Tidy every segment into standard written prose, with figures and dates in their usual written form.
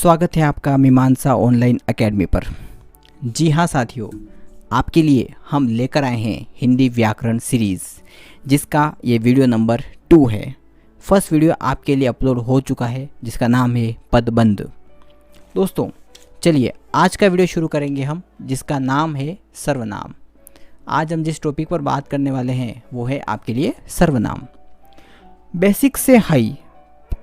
स्वागत है आपका मीमांसा ऑनलाइन एकेडमी पर। जी हाँ साथियों, आपके लिए हम लेकर आए हैं हिंदी व्याकरण सीरीज़, जिसका ये वीडियो नंबर 2 है। फर्स्ट वीडियो आपके लिए अपलोड हो चुका है जिसका नाम है पदबंध। दोस्तों चलिए आज का वीडियो शुरू करेंगे हम, जिसका नाम है सर्वनाम। आज हम जिस टॉपिक पर बात करने वाले हैं वो है आपके लिए सर्वनाम। बेसिक से हाई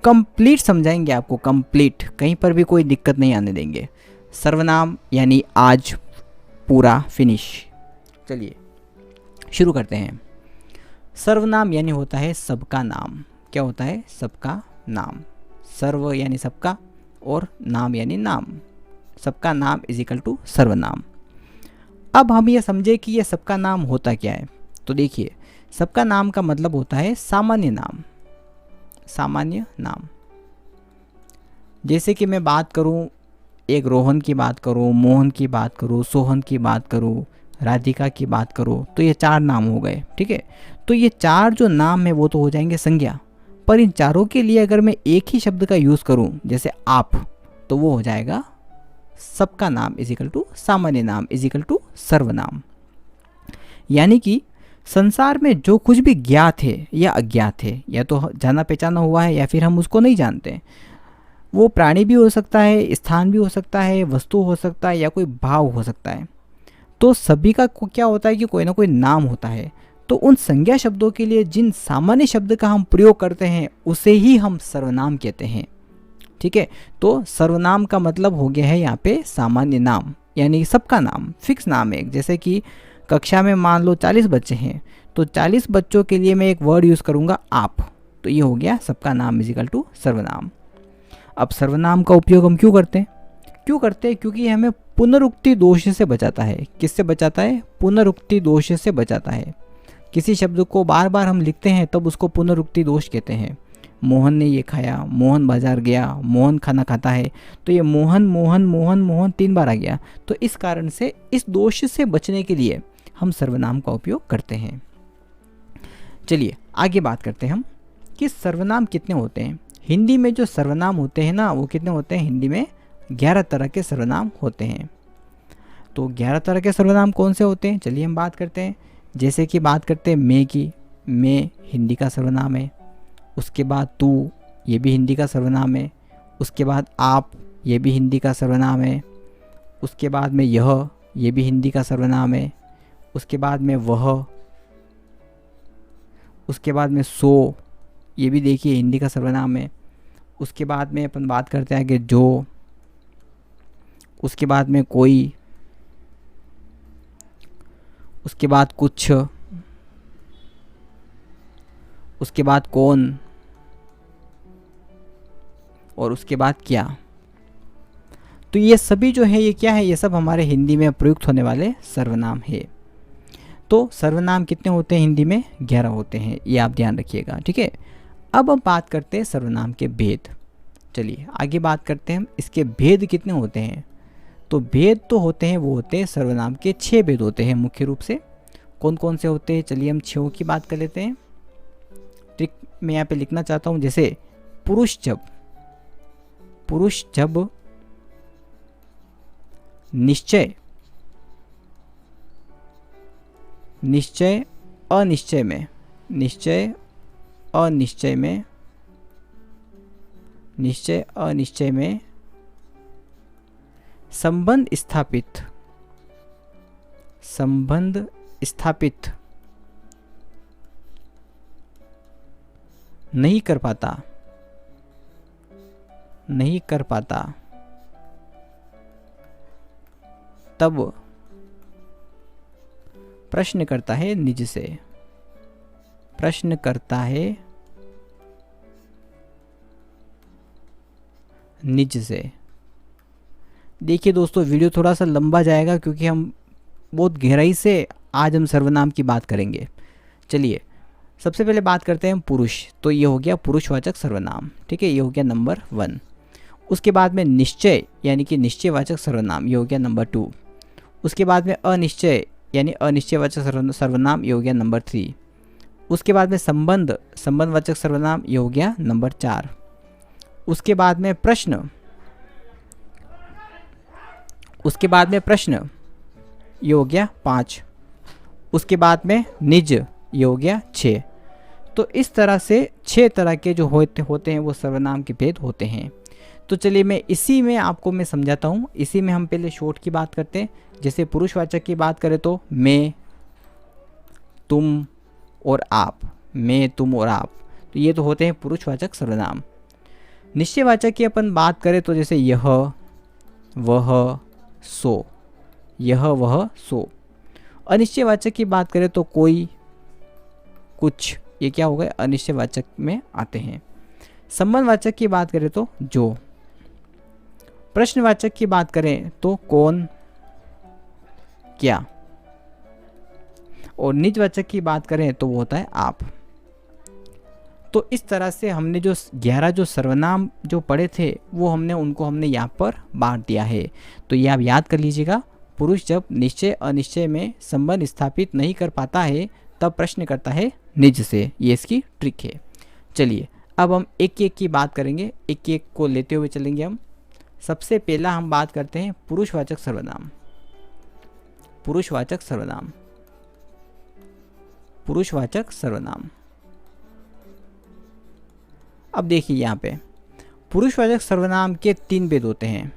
कंप्लीट समझाएंगे आपको, कंप्लीट, कहीं पर भी कोई दिक्कत नहीं आने देंगे। सर्वनाम यानी आज पूरा फिनिश। चलिए शुरू करते हैं। सर्वनाम यानी होता है सबका नाम। क्या होता है? सबका नाम। सर्व यानी सबका और नाम यानी नाम। सबका नाम इज इक्वल टू सर्वनाम। अब हम ये समझे कि ये सबका नाम होता क्या है। तो देखिए, सबका नाम का मतलब होता है सामान्य नाम। सामान्य नाम, जैसे कि मैं बात करूं, एक रोहन की बात करूं, मोहन की बात करूं, सोहन की बात करूं, राधिका की बात करूं, तो ये 4 नाम हो गए। ठीक है, तो ये 4 जो नाम है वो तो हो जाएंगे संज्ञा, पर इन चारों के लिए अगर मैं एक ही शब्द का यूज़ करूं, जैसे आप, तो वो हो जाएगा सबका नाम इज इक्वल टू सामान्य नाम इज इक्वल टू सर्वनाम। यानी कि संसार में जो कुछ भी ज्ञात है या अज्ञात है, या तो जाना पहचाना हुआ है या फिर हम उसको नहीं जानते, वो प्राणी भी हो सकता है, स्थान भी हो सकता है, वस्तु हो सकता है, या कोई भाव हो सकता है। तो सभी का क्या होता है कि कोई ना कोई नाम होता है। तो उन संज्ञा शब्दों के लिए जिन सामान्य शब्द का हम प्रयोग करते हैं उसे ही हम सर्वनाम कहते हैं। ठीक है, तो सर्वनाम का मतलब हो गया है यहाँ पे सामान्य नाम, यानी सबका नाम, फिक्स नाम है। जैसे कि कक्षा में मान लो 40 बच्चे हैं, तो 40 बच्चों के लिए मैं एक वर्ड यूज़ करूँगा आप, तो ये हो गया सबका नाम इज इक्वल टू सर्वनाम। अब सर्वनाम का उपयोग हम क्यों करते हैं? क्योंकि हमें पुनरुक्ति दोष से बचाता है। किससे बचाता है? पुनरुक्ति दोष से बचाता है। किसी शब्द को बार बार हम लिखते हैं तब उसको पुनरुक्ति दोष कहते हैं। मोहन ने ये खाया, मोहन बाजार गया, मोहन खाना खाता है, तो ये मोहन मोहन मोहन मोहन 3 बार आ गया। तो इस कारण से इस दोष से बचने के लिए हम सर्वनाम का उपयोग करते हैं। चलिए आगे बात करते हैं हम कि सर्वनाम कितने होते हैं। हिंदी में जो सर्वनाम होते हैं ना, वो कितने होते हैं? हिंदी में 11 तरह के सर्वनाम होते हैं। तो 11 तरह के सर्वनाम कौन से होते हैं? चलिए हम बात करते हैं। जैसे कि बात करते हैं मैं की, मैं हिंदी का सर्वनाम है। उसके बाद तू, ये भी हिंदी का सर्वनाम है। उसके बाद आप, ये भी हिंदी का सर्वनाम है। उसके बाद में यह, ये भी हिंदी का सर्वनाम है। उसके बाद में वह, उसके बाद में सो, ये भी देखिए हिंदी का सर्वनाम है। उसके बाद में अपन बात करते हैं कि जो, उसके बाद में कोई, उसके बाद कुछ, उसके बाद कौन, और उसके बाद क्या। तो ये सभी जो है ये क्या है? ये सब हमारे हिंदी में प्रयुक्त होने वाले सर्वनाम है। तो सर्वनाम कितने होते हैं हिंदी में? 11 होते हैं, ये आप ध्यान रखिएगा। ठीक है, अब हम बात करते हैं सर्वनाम के भेद। चलिए आगे बात करते हैं हम इसके भेद कितने होते हैं। तो भेद तो होते हैं, वो होते हैं सर्वनाम के 6 भेद होते हैं मुख्य रूप से। कौन कौन से होते हैं? चलिए हम 6 की बात कर लेते हैं। ट्रिक मैं यहाँ पे लिखना चाहता हूँ। जैसे पुरुष जब, पुरुष जब, निश्चय, निश्चय अनिश्चय में, निश्चय अनिश्चय में, निश्चय अनिश्चय में, संबंध स्थापित, संबंध स्थापित नहीं कर पाता, नहीं कर पाता, तब प्रश्न करता है निज से, प्रश्न करता है निज से। देखिए दोस्तों, वीडियो थोड़ा सा लंबा जाएगा क्योंकि हम बहुत गहराई से आज हम सर्वनाम की बात करेंगे। चलिए सबसे पहले बात करते हैं पुरुष। तो ये हो गया पुरुषवाचक सर्वनाम। ठीक है, ये हो गया नंबर 1। उसके बाद में निश्चय यानी कि निश्चयवाचक सर्वनाम, ये हो गया नंबर 2। उसके बाद में अनिश्चय यानी अनिश्चयवाचक सर्वनाम, ये हो गया नंबर 3। उसके बाद में संबंध, संबंधवाचक सर्वनाम, ये हो गया नंबर 4। उसके बाद में प्रश्न, उसके बाद में प्रश्न, ये हो गया 5। उसके बाद में निज, ये हो गया 6। तो इस तरह से 6 तरह के जो होते हैं वो सर्वनाम के भेद होते हैं। तो चलिए मैं इसी में आपको मैं समझाता हूँ। इसी में हम पहले शॉर्ट की बात करते हैं। जैसे पुरुषवाचक की बात करें तो मैं, तुम और आप, मैं, तुम और आप, तो ये तो होते हैं पुरुषवाचक सर्वनाम। निश्चयवाचक की अपन बात करें तो जैसे यह, वह, सो, यह, वह, सो। अनिश्चयवाचक की बात करें तो कोई, कुछ, ये क्या हो गए, अनिश्चयवाचक में आते हैं। संबंधवाचक की बात करें तो जो। प्रश्नवाचक की बात करें तो कौन, क्या। और निजवाचक की बात करें तो वो होता है आप। तो इस तरह से हमने जो 11 जो सर्वनाम जो पढ़े थे वो हमने यहाँ पर बांट दिया है। तो ये आप याद कर लीजिएगा। पुरुष जब निश्चय अनिश्चय में संबंध स्थापित नहीं कर पाता है तब प्रश्न करता है निज से। ये इसकी ट्रिक है। चलिए अब हम एक एक की बात करेंगे, एक एक को लेते हुए चलेंगे हम। सबसे पहला हम बात करते हैं पुरुषवाचक सर्वनाम। पुरुषवाचक सर्वनाम, पुरुषवाचक सर्वनाम। अब देखिए यहाँ पे पुरुषवाचक सर्वनाम के 3 भेद होते हैं।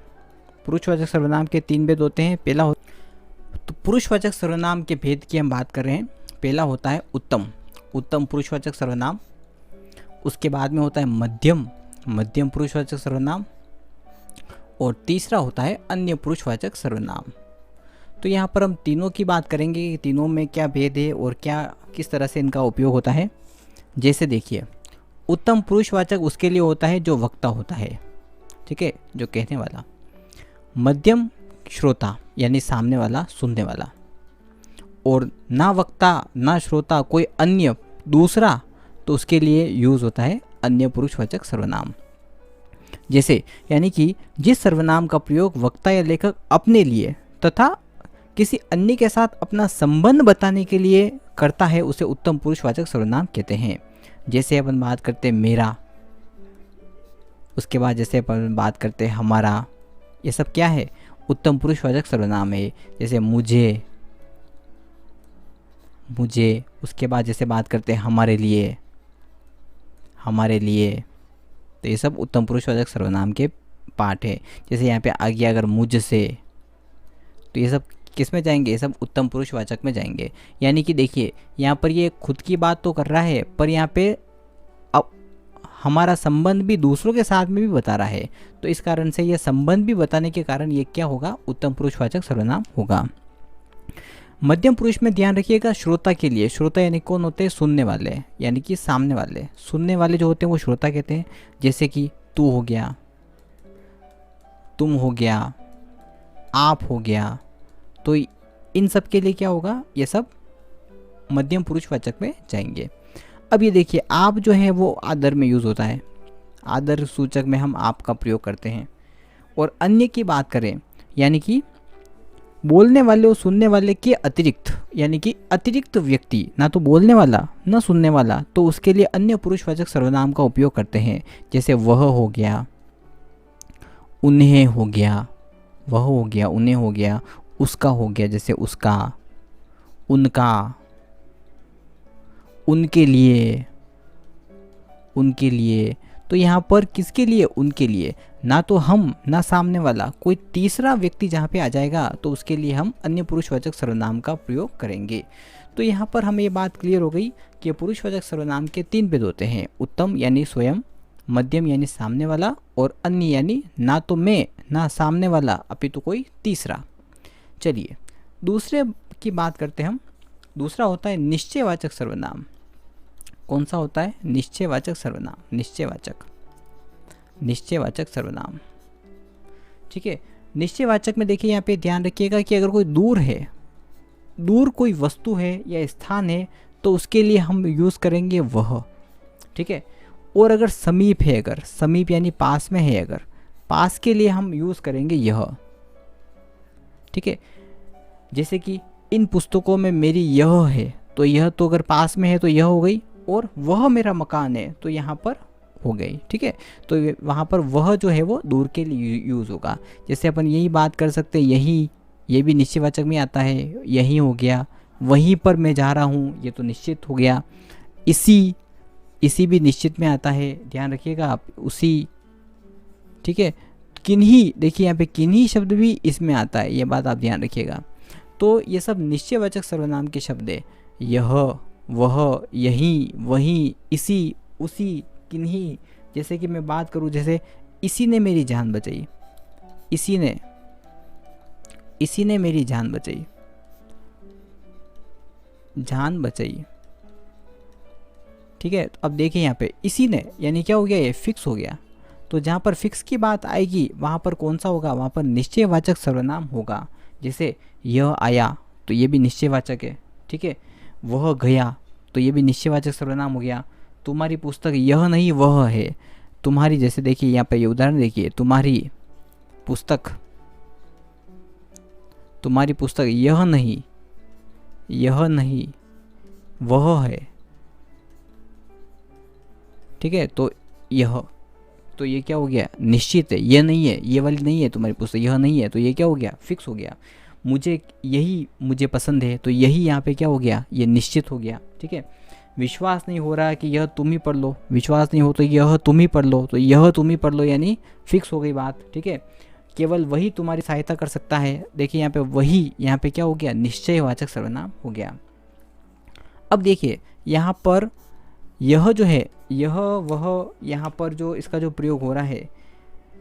पुरुषवाचक सर्वनाम के 3 भेद होते हैं। पहला तो पुरुषवाचक सर्वनाम के भेद की हम बात कर रहे हैं। पहला होता है उत्तम, उत्तम पुरुषवाचक सर्वनाम। उसके बाद में होता है मध्यम, मध्यम पुरुषवाचक सर्वनाम। और तीसरा होता है अन्य पुरुषवाचक सर्वनाम। तो यहाँ पर हम तीनों की बात करेंगे कि तीनों में क्या भेद है और क्या किस तरह से इनका उपयोग होता है। जैसे देखिए उत्तम पुरुषवाचक उसके लिए होता है जो वक्ता होता है, ठीक है, जो कहने वाला। मध्यम श्रोता यानी सामने वाला, सुनने वाला। और ना वक्ता ना श्रोता कोई अन्य दूसरा, तो उसके लिए यूज़ होता है अन्य पुरुषवाचक सर्वनाम। जैसे यानी कि जिस सर्वनाम का प्रयोग वक्ता या लेखक अपने लिए तथा किसी अन्य के साथ अपना संबंध बताने के लिए करता है उसे उत्तम पुरुषवाचक सर्वनाम कहते हैं। जैसे अपन बात करते हैं मेरा, उसके बाद जैसे अपन बात करते हैं हमारा, ये सब क्या है, उत्तम पुरुषवाचक सर्वनाम है। जैसे मुझे, मुझे, उसके बाद जैसे बात करते हैं हमारे लिए, हमारे लिए, तो ये सब उत्तम पुरुषवाचक सर्वनाम के पार्ट है। जैसे यहाँ पे आ गया अगर मुझसे, तो ये सब किस में जाएंगे, ये सब उत्तम पुरुषवाचक में जाएंगे। यानी कि देखिए यहाँ पर ये खुद की बात तो कर रहा है पर यहाँ पे अब हमारा संबंध भी दूसरों के साथ में भी बता रहा है। तो इस कारण से ये संबंध भी बताने के कारण ये क्या होगा, उत्तम पुरुषवाचक सर्वनाम होगा। मध्यम पुरुष में ध्यान रखिएगा श्रोता के लिए। श्रोता यानी कौन होते हैं, सुनने वाले, यानी कि सामने वाले। सुनने वाले जो होते हैं वो श्रोता कहते हैं। जैसे कि तू हो गया, तुम हो गया, आप हो गया, तो इन सब के लिए क्या होगा, ये सब मध्यम पुरुषवाचक में जाएंगे। अब ये देखिए आप जो है वो आदर में यूज़ होता है, आदर सूचक में हम आप का प्रयोग करते हैं। और अन्य की बात करें यानी कि बोलने वाले और सुनने वाले के अतिरिक्त, यानी कि अतिरिक्त व्यक्ति, ना तो बोलने वाला ना सुनने वाला, तो उसके लिए अन्य पुरुषवाचक सर्वनाम का उपयोग करते हैं। जैसे वह हो गया, उन्हें हो गया, वह हो गया, उन्हें हो गया, उसका हो गया, जैसे उसका, उनका, उनके लिए, उनके लिए। तो यहाँ पर किसके लिए, उनके लिए। ना तो हम ना सामने वाला, कोई तीसरा व्यक्ति जहाँ पे आ जाएगा तो उसके लिए हम अन्य पुरुषवाचक सर्वनाम का प्रयोग करेंगे। तो यहाँ पर हमें ये बात क्लियर हो गई कि पुरुषवाचक सर्वनाम के 3 भेद होते हैं। उत्तम यानी स्वयं, मध्यम यानी सामने वाला, और अन्य यानी ना तो मैं ना सामने वाला अपितु कोई तीसरा। चलिए दूसरे की बात करते हैं हम। दूसरा होता है निश्चयवाचक सर्वनाम। कौन सा होता है, निश्चयवाचक सर्वनाम, निश्चयवाचक, निश्चयवाचक सर्वनाम, ठीक है। निश्चयवाचक में देखिए यहाँ पे ध्यान रखिएगा कि अगर कोई दूर है, दूर कोई वस्तु है या स्थान है तो उसके लिए हम यूज़ करेंगे वह, ठीक है। और अगर समीप है, अगर समीप यानी पास में है, अगर पास के लिए हम यूज़ करेंगे यह, ठीक है। जैसे कि इन पुस्तकों में मेरी यह है, तो यह तो अगर पास में है तो यह हो गई, और वह मेरा मकान है तो यहाँ पर हो गई, ठीक है। तो वहाँ पर वह जो है वो दूर के लिए यूज़ होगा। जैसे अपन यही बात कर सकते हैं, यही, ये भी निश्चयवाचक में आता है, यही हो गया। वहीं पर मैं जा रहा हूँ, ये तो निश्चित हो गया। इसी, इसी भी निश्चित में आता है, ध्यान रखिएगा आप, उसी, ठीक है। किन्हीं, देखिए यहाँ पे किन्हीं शब्द भी इसमें आता है, ये बात आप ध्यान रखिएगा। तो ये सब निश्चयवाचक सर्वनाम के शब्द है। यह, वह, यही, वही, इसी, उसी, किन्हीं। जैसे कि मैं बात करूँ, जैसे इसी ने मेरी जान बचाई, इसी ने, इसी ने मेरी जान बचाई, जान बचाई, ठीक है। तो अब देखिए यहाँ पे इसी ने, यानी क्या हो गया, ये फिक्स हो गया। तो जहाँ पर फिक्स की बात आएगी वहाँ पर कौन सा होगा, वहाँ पर निश्चयवाचक सर्वनाम होगा। जैसे यह आया, तो ये भी निश्चयवाचक है, ठीक है। वह गया, तो ये भी निश्चयवाचक सर्वनाम हो गया। तुम्हारी पुस्तक, यह नहीं वह है, तुम्हारी, जैसे देखिए यहाँ पे ये उदाहरण देखिए, तुम्हारी पुस्तक, तुम्हारी पुस्तक, यह नहीं, यह नहीं वह है, ठीक है। तो यह, तो ये क्या हो गया, निश्चित है, ये नहीं है, ये वाली नहीं है तुम्हारी पुस्तक, यह नहीं है, तो ये क्या हो गया, फिक्स हो गया। मुझे, यही मुझे पसंद है, तो यही यहाँ पे क्या हो गया, ये निश्चित हो गया, ठीक है। विश्वास नहीं हो रहा कि यह तुम ही पढ़ लो, विश्वास नहीं हो तो यह तुम ही पढ़ लो, तो यह तुम ही पढ़ लो, यानी फिक्स हो गई बात, ठीक है। केवल वही तुम्हारी सहायता कर सकता है, देखिए यहाँ पे वही, यहाँ पे क्या हो गया, निश्चयवाचक सर्वनाम हो गया। अब देखिए यहाँ पर यह जो है, यह, वह, यहाँ पर जो इसका जो प्रयोग हो रहा है,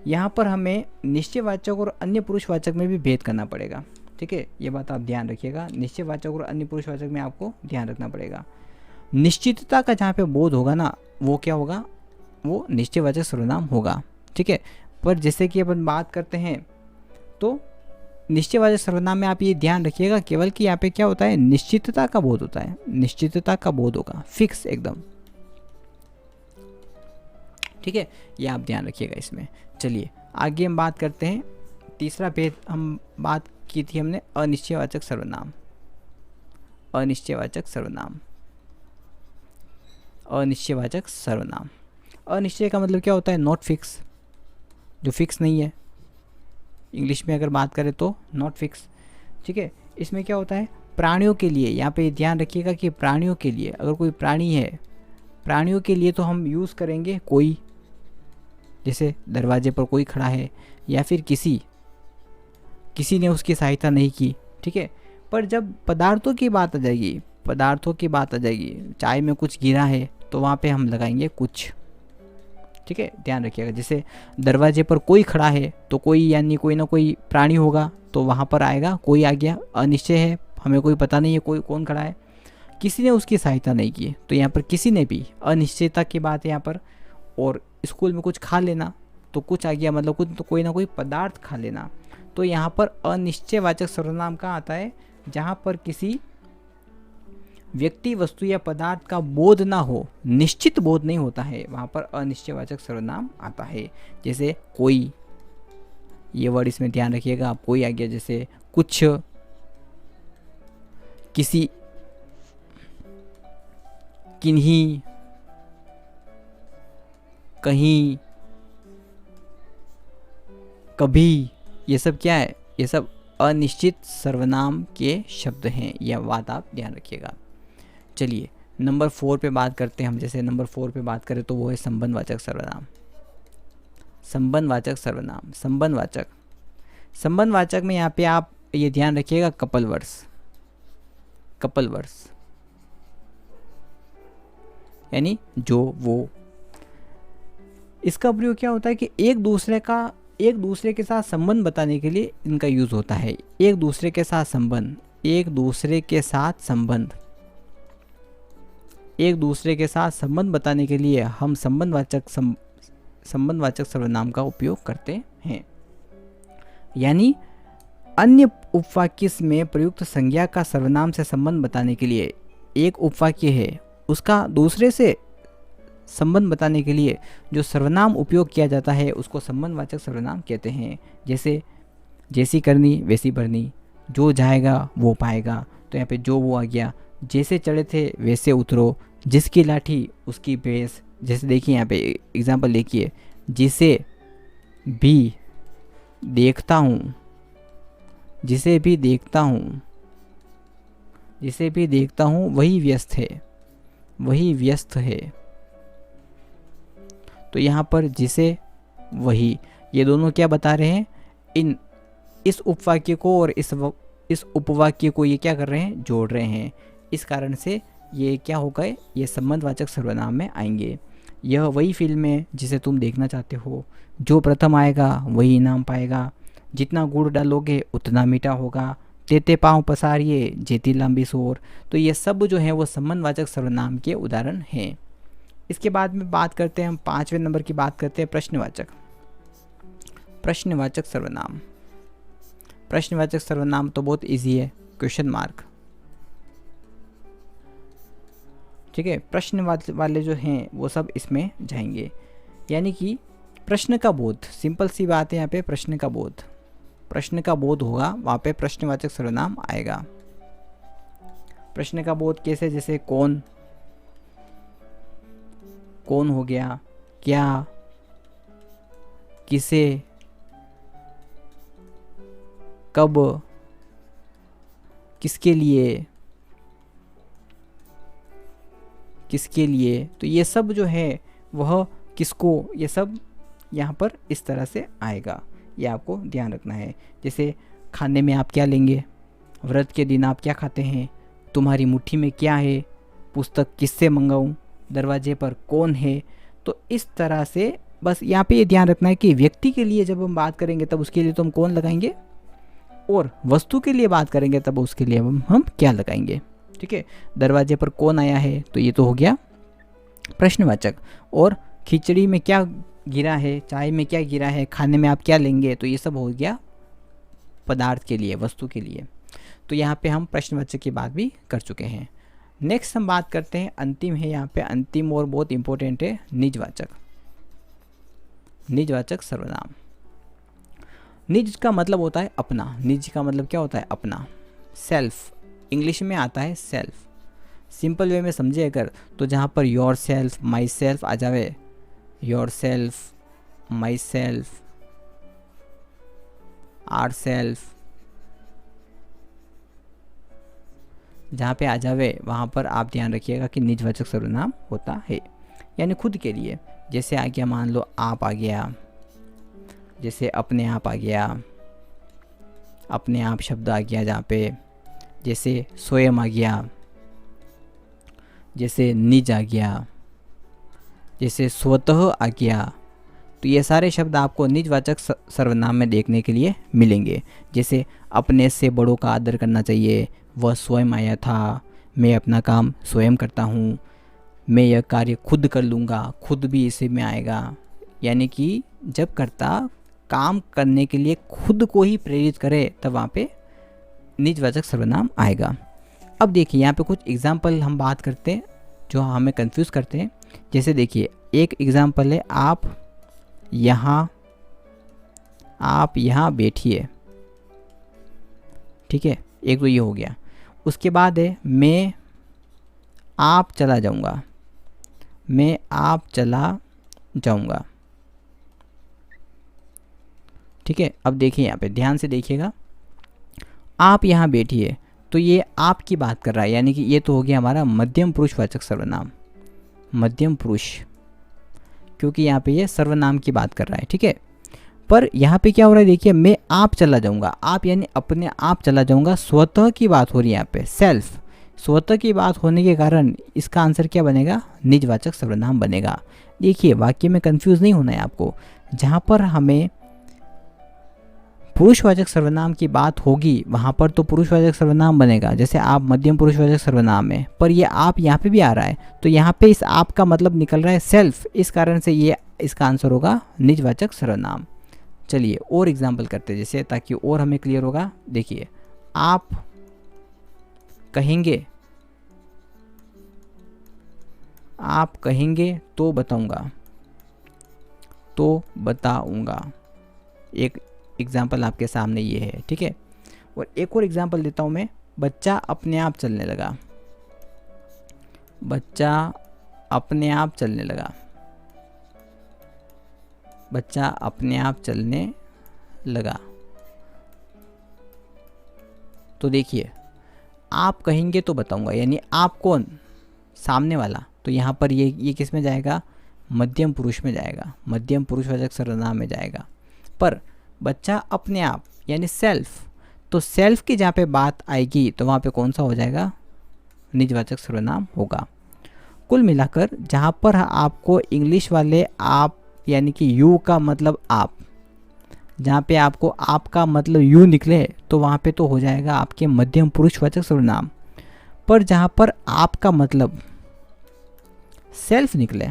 यहाँ पर हमें निश्चयवाचक और अन्य पुरुषवाचक में भी भेद करना पड़ेगा, ठीक है। ये बात आप ध्यान रखिएगा, निश्चयवाचक और अन्य पुरुषवाचक में आपको ध्यान रखना पड़ेगा। निश्चितता का जहाँ पे बोध होगा ना, वो क्या होगा, वो निश्चयवाचक सर्वनाम होगा, ठीक है। पर जैसे कि अपन बात करते हैं, तो निश्चयवाचक सर्वनाम में आप ये ध्यान रखिएगा केवल कि यहाँ पे क्या होता है, निश्चितता का बोध होता है, निश्चितता का बोध होगा, फिक्स एकदम, ठीक है। ये आप ध्यान रखिएगा इसमें। चलिए आगे हम बात करते हैं, तीसरा भेद हम बात की थी हमने, अनिश्चयवाचक सर्वनाम, अनिश्चयवाचक सर्वनाम, अनिश्चयवाचक सर्वनाम। अनिश्चय का मतलब क्या होता है, नॉट फिक्स, जो फिक्स नहीं है, इंग्लिश में अगर बात करें तो नॉट फिक्स, ठीक है। इसमें क्या होता है, प्राणियों के लिए, यहाँ पे ध्यान रखिएगा कि प्राणियों के लिए, अगर कोई प्राणी है, प्राणियों के लिए तो हम यूज़ करेंगे कोई, जैसे दरवाजे पर कोई खड़ा है, या फिर किसी ने उसकी सहायता नहीं की, ठीक है। पर जब पदार्थों की बात आ जाएगी, पदार्थों की बात आ जाएगी, चाय में कुछ गिरा है, तो वहाँ पे हम लगाएंगे कुछ, ठीक है, ध्यान रखिएगा। जैसे दरवाजे पर कोई खड़ा है, तो कोई यानी कोई ना कोई प्राणी होगा, तो वहाँ पर आएगा कोई, आ गया, अनिश्चय है, हमें कोई पता नहीं है कोई कौन खड़ा है, किसी ने उसकी सहायता नहीं की, तो यहाँ पर किसी ने भी, अनिश्चयता की बात है यहाँ पर। और स्कूल में कुछ खा लेना, तो कुछ आ गया, मतलब कुछ, तो कोई ना कोई पदार्थ खा लेना, तो यहाँ पर अनिश्चयवाचक सर्वनाम का आता है, जहाँ पर किसी व्यक्ति, वस्तु या पदार्थ का बोध ना हो, निश्चित बोध नहीं होता है, वहाँ पर अनिश्चयवाचक सर्वनाम आता है। जैसे कोई, ये वर्ड इसमें ध्यान रखिएगा आप, कोई आ गया, जैसे कुछ, किसी, किन्हीं, कहीं, कभी, ये सब क्या है, ये सब अनिश्चित सर्वनाम के शब्द हैं, यह बात आप ध्यान रखिएगा। चलिए नंबर 4 पे बात करते हैं हम। जैसे नंबर 4 पे बात करें तो वो है संबंधवाचक सर्वनाम, संबंधवाचक सर्वनाम, संबंधवाचक, संबंधवाचक में यहाँ पे आप ये ध्यान रखिएगा, कपल वर्स, कपल वर्स यानी जो, वो। इसका प्रयोग क्या होता है कि एक दूसरे के साथ संबंध बताने के लिए इनका यूज़ होता है। एक दूसरे के साथ संबंध, एक दूसरे के साथ संबंध, एक दूसरे के साथ संबंध बताने के लिए हम संबंधवाचक सर्वनाम का उपयोग करते हैं। यानी अन्य उपवाक्य में प्रयुक्त संज्ञा का सर्वनाम से संबंध बताने के लिए, एक उपवाक्य है उसका दूसरे से संबंध बताने के लिए जो सर्वनाम उपयोग किया जाता है उसको संबंधवाचक सर्वनाम कहते हैं। जैसे जैसी करनी वैसी भरनी, जो जाएगा वो पाएगा, तो यहाँ पे जो, वो आ गया। जैसे चढ़े थे वैसे उतरो, जिसकी लाठी उसकी भैंस, जैसे देखिए यहाँ पे एग्जाम्पल देखिए, जिसे भी देखता हूँ, जिसे भी देखता हूँ, जिसे भी देखता हूँ वही व्यस्त है, वही व्यस्त है। तो यहाँ पर जिसे, वही, ये दोनों क्या बता रहे हैं, इस उपवाक्य को और इस उपवाक्य को ये क्या कर रहे हैं, जोड़ रहे हैं। इस कारण से ये क्या हो गए, ये संबंधवाचक सर्वनाम में आएंगे। यह वही फिल्म है जिसे तुम देखना चाहते हो, जो प्रथम आएगा वही इनाम पाएगा, जितना गुड़ डालोगे उतना मीठा होगा, तेते पाँव पसारिए जेती लंबी सोर। तो ये सब जो है वो संबंधवाचक सर्वनाम के उदाहरण हैं। इसके बाद में बात करते हैं हम 5वें नंबर की बात करते हैं प्रश्नवाचक। प्रश्नवाचक सर्वनाम, प्रश्नवाचक सर्वनाम तो बहुत इजी है, क्वेश्चन मार्क, ठीक है। प्रश्न वाले जो हैं वो सब इसमें जाएंगे, यानी कि प्रश्न का बोध, सिंपल सी बात है यहाँ पे, प्रश्न का बोध, प्रश्न का बोध होगा वहाँ पे प्रश्नवाचक सर्वनाम आएगा। प्रश्न का बोध कैसे, जैसे कौन, कौन हो गया, क्या, किसे, कब, किसके लिए, किसके लिए। तो ये सब जो है वह किसको, ये सब यहाँ पर इस तरह से आएगा, ये आपको ध्यान रखना है। जैसे खाने में आप क्या लेंगे, व्रत के दिन आप क्या खाते हैं, तुम्हारी मुट्ठी में क्या है, पुस्तक किससे मंगाऊं, दरवाजे पर कौन है। तो इस तरह से बस यहाँ पे ये ध्यान रखना है कि व्यक्ति के लिए जब हम बात करेंगे तब उसके लिए तो हम कौन लगाएंगे, और वस्तु के लिए बात करेंगे तब उसके लिए हम क्या लगाएंगे, ठीक है। दरवाजे पर कौन आया है, तो ये तो हो गया प्रश्नवाचक। और खिचड़ी में क्या गिरा है, चाय में क्या गिरा है, खाने में आप क्या लेंगे, तो ये सब हो गया पदार्थ के लिए, वस्तु के लिए। तो यहाँ पे हम प्रश्नवाचक की बात भी कर चुके हैं। नेक्स्ट हम बात करते हैं, अंतिम है यहाँ पे, अंतिम और बहुत इंपॉर्टेंट है, निजवाचक। निजवाचक सर्वनाम। निज का मतलब होता है अपना, निज का मतलब क्या होता है, अपना, सेल्फ, इंग्लिश में आता है सेल्फ। सिंपल वे में समझे अगर, तो जहाँ per your self, my self आ जावे, your self, my self, are self, जहाँ पे आ जावे वहाँ पर आप ध्यान रखिएगा कि निजवाचक सर्वनाम होता है, यानी खुद के लिए। जैसे आ गया, मान लो आप आ गया, जैसे अपने आप आ गया, अपने आप शब्द आ गया जहाँ पे, जैसे स्वयं आ गया, जैसे निज आ गया, जैसे स्वतः आ गया। तो ये सारे शब्द आपको निजवाचक सर्वनाम में देखने के लिए मिलेंगे। जैसे अपने से बड़ों का आदर करना चाहिए, वह स्वयं आया था, मैं अपना काम स्वयं करता हूँ, मैं यह कार्य खुद कर लूँगा, खुद भी इसी में आएगा। यानी कि जब कर्ता काम करने के लिए खुद को ही प्रेरित करे तब वहाँ पे निजवाचक सर्वनाम आएगा। अब देखिए यहाँ पे कुछ एग्जाम्पल हम बात करते हैं जो हमें कंफ्यूज करते हैं। जैसे देखिए एक एग्जाम्पल है, आप यहाँ बैठिए, ठीक है, एक तो ये हो गया। उसके बाद है मैं आप चला जाऊँगा, मैं आप चला जाऊँगा, ठीक है। अब देखिए यहाँ पे ध्यान से देखिएगा, आप यहाँ बैठिए, तो ये आप की बात कर रहा है, यानी कि ये तो हो गया हमारा मध्यम पुरुषवाचक सर्वनाम, मध्यम पुरुष, क्योंकि यहाँ पे ये सर्वनाम की बात कर रहा है, ठीक है। पर यहाँ पे क्या हो रहा है, देखिए मैं आप चला जाऊँगा, आप यानी अपने आप चला जाऊँगा, स्वतः की बात हो रही है यहाँ पे, सेल्फ, स्वतः की बात होने के कारण इसका आंसर क्या बनेगा, निजवाचक सर्वनाम बनेगा। देखिए वाक्य में कंफ्यूज नहीं होना है आपको, जहाँ पर हमें पुरुषवाचक सर्वनाम की बात होगी वहाँ पर तो पुरुषवाचक सर्वनाम बनेगा, जैसे आप मध्यम पुरुषवाचक सर्वनाम है, पर ये आप यहाँ पे भी आ रहा है, तो यहाँ पे इस आप का मतलब निकल रहा है सेल्फ, इस कारण से ये इसका आंसर होगा निजवाचक सर्वनाम। चलिए और एग्जाम्पल करते हैं, जैसे ताकि और हमें क्लियर होगा। देखिए आप कहेंगे, आप कहेंगे तो बताऊंगा, तो बताऊंगा, एक एग्जाम्पल आपके सामने ये है, ठीक है। और एक और एग्जाम्पल देता हूँ मैं, बच्चा अपने आप चलने लगा, बच्चा अपने आप चलने लगा, बच्चा अपने आप चलने लगा। तो देखिए, आप कहेंगे तो बताऊंगा, यानी आप कौन, सामने वाला। तो यहाँ पर ये किस में जाएगा, मध्यम पुरुष में जाएगा, मध्यम पुरुषवाचक सर्वनाम में जाएगा। पर बच्चा अपने आप यानी सेल्फ, तो सेल्फ की जहाँ पे बात आएगी तो वहाँ पे कौन सा हो जाएगा, निजवाचक सर्वनाम होगा। कुल मिलाकर जहाँ पर आपको इंग्लिश वाले आप यानी कि यू का मतलब आप, जहाँ पे आपको आपका मतलब यू निकले तो वहाँ पे तो हो जाएगा आपके मध्यम पुरुषवाचक सर्वनाम। पर जहाँ पर आपका मतलब सेल्फ निकले,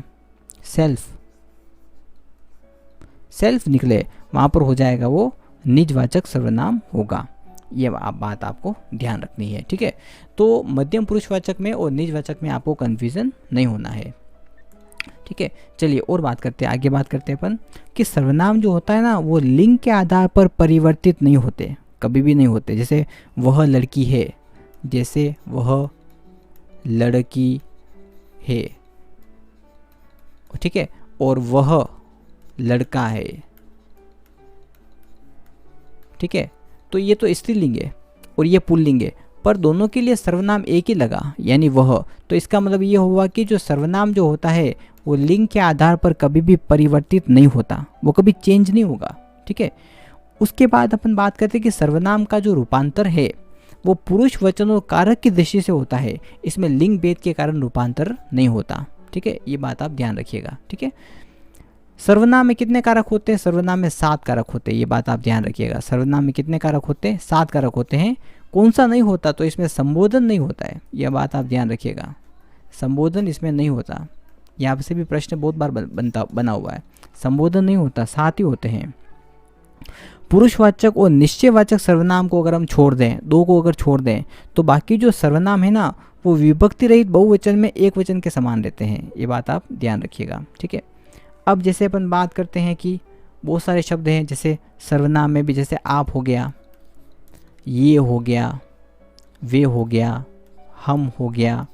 सेल्फ निकले, वहाँ पर हो जाएगा वो निजवाचक सर्वनाम होगा। ये बात आपको ध्यान रखनी है, ठीक है। तो मध्यम पुरुषवाचक में और निजवाचक में आपको कन्फ्यूज़न नहीं होना है, ठीक है। चलिए और बात करते हैं, आगे बात करते हैं अपन कि सर्वनाम जो होता है ना वो लिंग के आधार पर परिवर्तित नहीं होते, कभी भी नहीं होते। जैसे वह लड़की है, जैसे वह लड़की है, ठीक है, और वह लड़का है, ठीक है। तो ये तो स्त्रीलिंग है और ये पुल्लिंग है, पर दोनों के लिए सर्वनाम एक ही लगा यानी वह। तो इसका मतलब ये हुआ कि जो सर्वनाम जो होता है वो लिंग के आधार पर कभी भी परिवर्तित नहीं होता, वो कभी चेंज नहीं होगा, ठीक है। उसके बाद अपन बात करते हैं कि सर्वनाम का जो रूपांतर है वो पुरुष वचन और कारक की दृष्टि से होता है, इसमें लिंग भेद के कारण रूपांतर नहीं होता, ठीक है। ये बात आप ध्यान रखिएगा, ठीक है। सर्वनाम में कितने कारक होते हैं, सर्वनाम में 7 कारक होते हैं, ये बात आप ध्यान रखिएगा। सर्वनाम में कितने कारक होते हैं, 7 कारक होते हैं। कौन सा नहीं होता, तो इसमें संबोधन नहीं होता है, यह बात आप ध्यान रखिएगा। संबोधन इसमें नहीं होता, यहाँ से भी प्रश्न बहुत बार बना हुआ है। संबोधन नहीं होता, 7 ही होते हैं। पुरुषवाचक और निश्चयवाचक सर्वनाम को अगर हम छोड़ दें, 2 को अगर छोड़ दें, तो बाकी जो सर्वनाम है ना वो विभक्ति रहित बहुवचन में एक वचन के समान रहते हैं, ये बात आप ध्यान रखिएगा, ठीक है। अब जैसे अपन बात करते हैं कि बहुत सारे शब्द हैं, जैसे सर्वनाम में भी, जैसे आप हो गया, ये हो गया, वे हो गया, हम हो गया,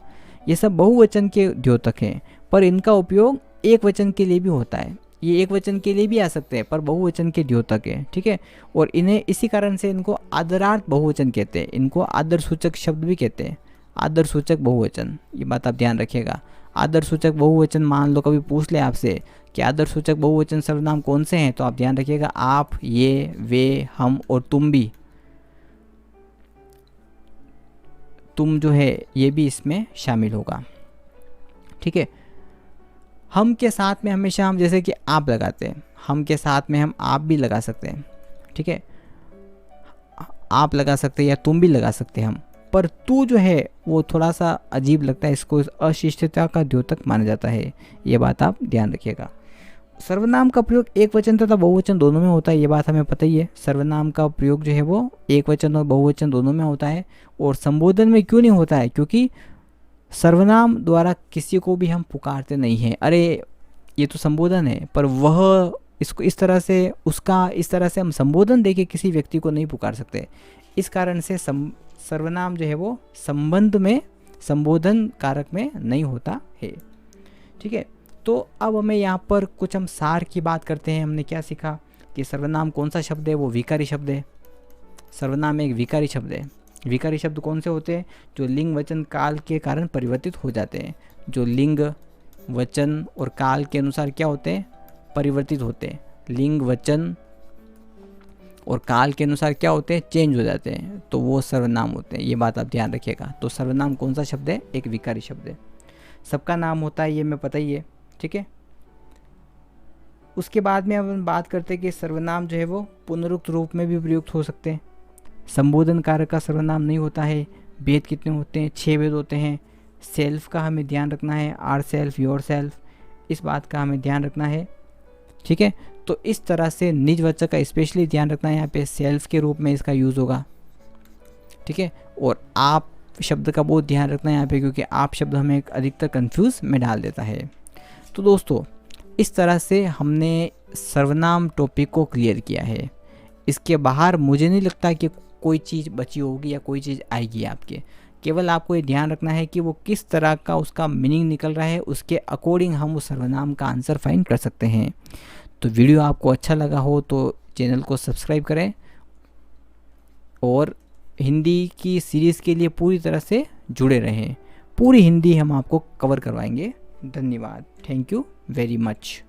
ये सब बहुवचन के द्योतक हैं, पर इनका उपयोग एक वचन के लिए भी होता है। ये एक वचन के लिए भी आ सकते हैं पर बहुवचन के द्योतक है, ठीक है। और इन्हें इसी कारण से इनको आदरार्थ बहुवचन कहते हैं, इनको आदर सूचक शब्द भी कहते हैं, आदर सूचक बहुवचन, ये बात आप ध्यान रखिएगा। आदर सूचक बहुवचन, मान लो कभी पूछ ले आपसे कि आदर सूचक बहुवचन सर्वनाम कौन से हैं, तो आप ध्यान रखिएगा आप, ये, वे, हम और तुम भी, तुम जो है ये भी इसमें शामिल होगा, ठीक है। हम के साथ में हमेशा हम जैसे कि आप लगाते हैं, हम के साथ में हम आप भी लगा सकते हैं, ठीक है, आप लगा सकते हैं या तुम भी लगा सकते हैं हम। पर तू जो है वो थोड़ा सा अजीब लगता है, इसको अशिष्टता का द्योतक माना जाता है, ये बात आप ध्यान रखिएगा। सर्वनाम का प्रयोग एक वचन तथा बहुवचन दोनों में होता है, ये बात हमें पता ही है। सर्वनाम का प्रयोग जो है वो एक वचन और बहुवचन दोनों में होता है। और संबोधन में क्यों नहीं होता है, क्योंकि सर्वनाम द्वारा किसी को भी हम पुकारते नहीं हैं, अरे ये तो संबोधन है, पर वह, इसको इस तरह से, उसका इस तरह से हम संबोधन देके किसी व्यक्ति को नहीं पुकार सकते। इस कारण से सर्वनाम जो है वो संबंध में, संबोधन कारक में नहीं होता है, ठीक है। तो अब हमें यहाँ पर कुछ हम सार की बात करते हैं। हमने क्या सीखा कि सर्वनाम कौन सा शब्द है, वो विकारी शब्द है। सर्वनाम एक विकारी शब्द है। विकारी शब्द कौन से होते हैं, जो लिंग वचन काल के कारण परिवर्तित हो जाते हैं, जो लिंग वचन और काल के अनुसार क्या होते हैं, परिवर्तित होते हैं। लिंग वचन और काल के अनुसार क्या होते हैं, चेंज हो जाते हैं, तो वो सर्वनाम होते हैं, ये बात आप ध्यान रखिएगा। तो सर्वनाम कौन सा शब्द है, एक विकारी शब्द है। सबका नाम होता है, ये मैं पता ही है, ठीक है। उसके बाद में हम बात करते हैं कि सर्वनाम जो है वो पुनरुक्त रूप में भी प्रयुक्त हो सकते हैं। संबोधन कारक का सर्वनाम नहीं होता है। भेद कितने होते हैं, 6 भेद होते हैं। सेल्फ का हमें ध्यान रखना है, आर सेल्फ, योर सेल्फ, इस बात का हमें ध्यान रखना है, ठीक है। तो इस तरह से निजवाचक का स्पेशली ध्यान रखना है, यहाँ पे सेल्फ के रूप में इसका यूज़ होगा, ठीक है। और आप शब्द का बहुत ध्यान रखना है यहाँ पे, क्योंकि आप शब्द हमें अधिकतर कंफ्यूज में डाल देता है। तो दोस्तों इस तरह से हमने सर्वनाम टॉपिक को क्लियर किया है। इसके बाहर मुझे नहीं लगता कि कोई चीज़ बची होगी या कोई चीज़ आएगी आपके। केवल आपको ये ध्यान रखना है कि वो किस तरह का उसका मीनिंग निकल रहा है, उसके अकॉर्डिंग हम उस सर्वनाम का आंसर फाइंड कर सकते हैं। तो वीडियो आपको अच्छा लगा हो तो चैनल को सब्सक्राइब करें और हिंदी की सीरीज़ के लिए पूरी तरह से जुड़े रहें। पूरी हिंदी हम आपको कवर करवाएंगे। धन्यवाद। Thank you very much.